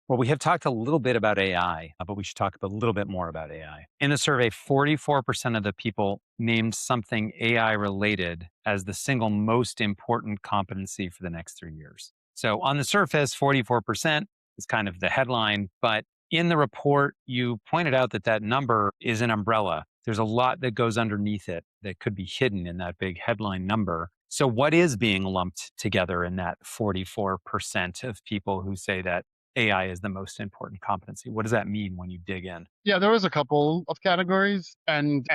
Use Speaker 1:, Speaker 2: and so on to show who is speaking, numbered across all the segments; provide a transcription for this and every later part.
Speaker 1: Well, we have talked a little bit about AI, but we should talk a little bit more about AI. In the survey, 44% of the people named something AI related as the single most important competency for the next 3 years. So on the surface, 44% is kind of the headline, but in the report, you pointed out that that number is an umbrella. There's a lot that goes underneath it that could be hidden in that big headline number. So, what is being lumped together in that 44% of people who say that AI is the most important competency? What does that mean when you dig in?
Speaker 2: Yeah, there was a couple of categories and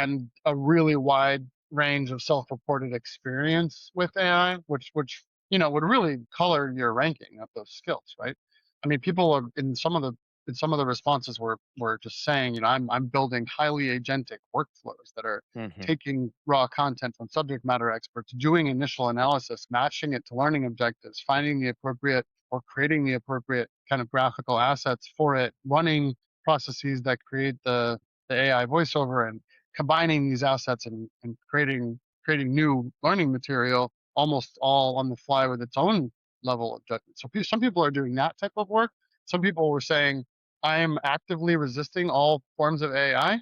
Speaker 2: a really wide range of self-reported experience with AI, which would really color your ranking of those skills, right? I mean, people are in some of the responses were just saying, I'm building highly agentic workflows that are
Speaker 1: Hmm.
Speaker 2: taking raw content from subject matter experts, doing initial analysis, matching it to learning objectives, finding the appropriate or creating the appropriate kind of graphical assets for it, running processes that create the AI voiceover and combining these assets and creating new learning material almost all on the fly with its own level of judgment. So some people are doing that type of work. Some people were saying, I'm actively resisting all forms of AI,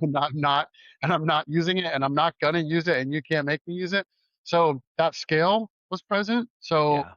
Speaker 2: not, and I'm not using it, and I'm not gonna use it, and you can't make me use it. So that scale was present. So
Speaker 1: Yeah.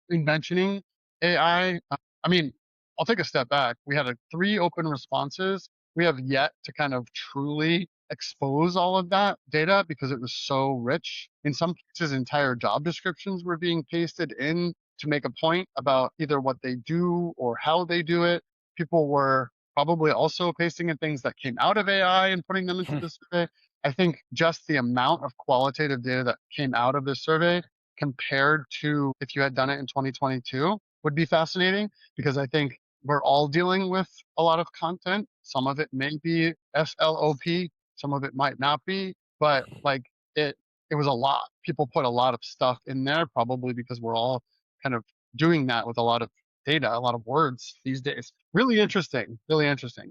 Speaker 2: in mentioning AI, I mean, I'll take a step back. We had 3 open responses. We have yet to kind of truly expose all of that data because it was so rich. In some cases, entire job descriptions were being pasted in to make a point about either what they do or how they do it. People were probably also pasting in things that came out of AI and putting them into the survey. I think just the amount of qualitative data that came out of this survey compared to if you had done it in 2022 would be fascinating because I think we're all dealing with a lot of content. Some of it may be SLOP, some of it might not be, but like it it was a lot. People put a lot of stuff in there probably because we're all kind of doing that with a lot of data, a lot of words these days. Really interesting, really interesting.